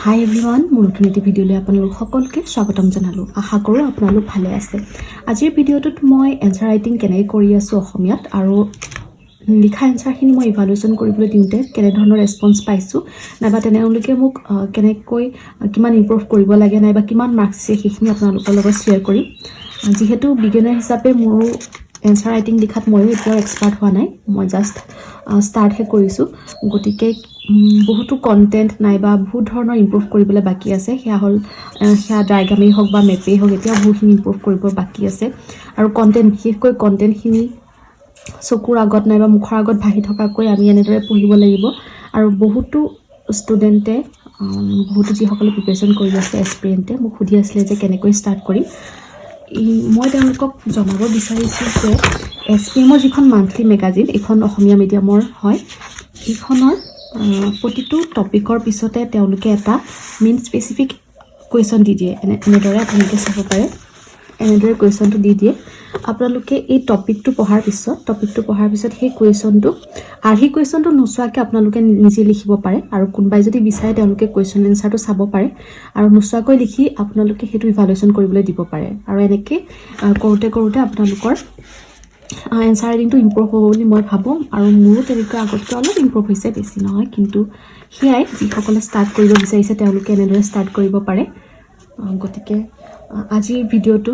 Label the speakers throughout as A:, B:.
A: হাই everyone, মোৰ নতুন এটি ভিডিঅ'লৈ আপোনালোক সকলোকে স্বাগতম জনালোঁ। আশা কৰোঁ আপোনালোক ভালে আছে। আজিৰ ভিডিঅ'টোত মই এনচাৰ ৰাইটিং কেনেকৈ কৰি আছোঁ অসমীয়াত আৰু লিখা এনচাৰখিনি মই ইভালুৱেশ্যন কৰিবলৈ দিওঁতে কেনেধৰণৰ ৰেছপন্স পাইছোঁ নাইবা তেওঁলোকে মোক কেনেকৈ কিমান ইম্প্ৰুভ কৰিব লাগে নাইবা কিমান মাৰ্কছ দিয়ে সেইখিনি আপোনালোকৰ লগত শ্বেয়াৰ কৰিম। যিহেতু বিগিনাৰ হিচাপে মোৰো এনচাৰ ৰাইটিং লিখাত ময়ো এতিয়াও এক্সপাৰ্ট হোৱা নাই, মই জাষ্ট ষ্টাৰ্টহে কৰিছোঁ। গতিকে বহুতো কণ্টেণ্ট নাইবা বহুত ধৰণৰ ইম্প্ৰুভ কৰিবলৈ বাকী আছে। সেয়া ডায়গ্ৰামেই হওক বা মেপেই হওক, এতিয়া বহুতখিনি ইম্প্ৰুভ কৰিব বাকী আছে। আৰু কণ্টেণ্ট, বিশেষকৈ কণ্টেণ্টখিনি চকুৰ আগত নাইবা মুখৰ আগত ভাহি থকাকৈ আমি এনেদৰে পঢ়িব লাগিব। আৰু বহুতো ষ্টুডেণ্টে বহুতো যিসকলে প্ৰিপেৰেশ্যন কৰি আছে এছপিৰিয়েণ্টে মোক সুধি আছিলে যে কেনেকৈ ষ্টাৰ্ট কৰিম। মই তেওঁলোকক জনাব বিচাৰিছোঁ যে এছপিএমৰ যিখন মান্থলি মেগাজিন, এইখন অসমীয়া মিডিয়ামৰ হয়, এইখনৰ প্ৰতিটো টপিকৰ পিছতে তেওঁলোকে এটা মেইন স্পেচিফিক কুৱেশ্যন দি দিয়ে। এনেদৰে আপোনালোকে চাব পাৰে, এনেদৰে কুৱেশ্যনটো দি দিয়ে। আপোনালোকে এই টপিকটো পঢ়াৰ পিছত সেই কুৱেশ্যনটো আৰ্হি কুৱেশ্যনটো নোচোৱাকৈ আপোনালোকে নিজে লিখিব পাৰে। আৰু কোনোবাই যদি বিচাৰে তেওঁলোকে কুৱেশ্যন এনচাৰটো চাব পাৰে আৰু নোচোৱাকৈ লিখি আপোনালোকে সেইটো ইভালুৱেশ্যন কৰিবলৈ দিব পাৰে। আৰু এনেকৈ কৰোঁতে আপোনালোকৰ এনচাৰ ৰাইটিংটো ইম্প্ৰুভ হ'ব বুলি মই ভাবোঁ। আৰু মোৰো তেনেকৈ আগতকৈ অলপ ইম্প্ৰুভ হৈছে, বেছি নহয়। কিন্তু সেয়াই, যিসকলে ষ্টাৰ্ট কৰিব বিচাৰিছে তেওঁলোকে এনেদৰে ষ্টাৰ্ট কৰিব পাৰে। গতিকে আজিৰ ভিডিঅ'টো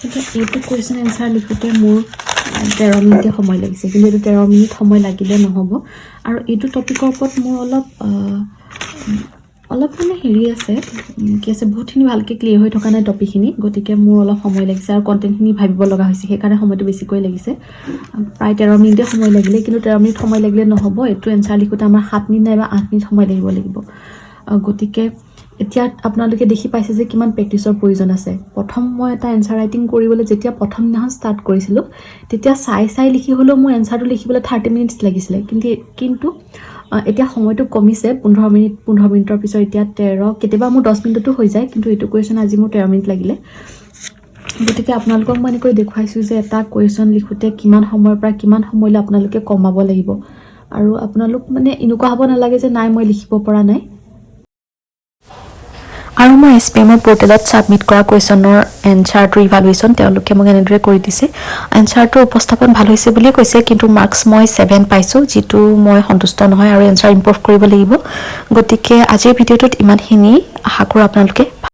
A: এতিয়া এইটো কুৱেশ্যন এনচাৰ লিখোঁতে মোৰ 13 মিনিটে সময় লাগিছে। কিন্তু এইটো 13 মিনিট সময় লাগিলে নহ'ব। আৰু এইটো টপিকৰ ওপৰত মোৰ অলপ মানে হেৰি আছে, কি আছে, বহুতখিনি ভালকৈ ক্লিয়াৰ হৈ থকা নাই টপিকখিনি। গতিকে মোৰ অলপ সময় লাগিছে আৰু কণ্টেণ্টখিনি ভাবিব লগা হৈছে, সেইকাৰণে সময়টো বেছিকৈ লাগিছে। প্ৰায় 13 মিনিটে সময় লাগিলে, কিন্তু 13 মিনিট সময় লাগিলে নহ'ব। এইটো এনচাৰ লিখোঁতে আমাৰ 7 মিনিট নাইবা 8 মিনিট সময় লাগিব। গতিকে এতিয়া আপোনালোকে দেখি পাইছে যে কিমান প্ৰেক্টিছৰ প্ৰয়োজন আছে প্ৰথম মই এটা এনসাৰ ৰাইটিং কৰিবলৈ যেতিয়া প্ৰথম দিনাখন ষ্টাৰ্ট কৰিছিলোঁ তেতিয়া চাই লিখি হ'লেও মোৰ এনসাৰটো লিখিবলৈ 30 মিনিটছ লাগিছিলে কিন্তু এতিয়া সময়টো কমিছে 15 মিনিটৰ পিছত এতিয়া 13 কেতিয়াবা মোৰ 10 মিনিটতো হৈ যায় কিন্তু এইটো কুৱেশ্যন আজি মোৰ 13 মিনিট লাগিলে গতিকে আপোনালোকক মই এনেকৈ দেখুৱাইছোঁ যে এটা কুৱেশ্যন লিখোঁতে কিমান সময়ৰ পৰা কিমান সময়লৈ আপোনালোকে কমাব লাগিব আৰু আপোনালোক মানে এনেকুৱা হ'ব নালাগে যে নাই মই লিখিব পৰা নাই আৰু মই এছপিএমৰ পৰ্টেলত ছাবমিট কৰা কুৱেশ্যনৰ এনসাৰটো ইভালুৱেশ্যন তেওঁলোকে মোক এনেদৰে কৰি দিছে এনসাৰটো উপস্থাপন ভাল হৈছে বুলিয়ে কৈছে কিন্তু মাৰ্কছ মই 7 পাইছোঁ যিটো মই সন্তুষ্ট নহয় আৰু এনসাৰ ইম্প্ৰুভ কৰিব লাগিব গতিকে আজিৰ ভিডিঅ'টোত ইমানখিনি আশা কৰোঁ আপোনালোকে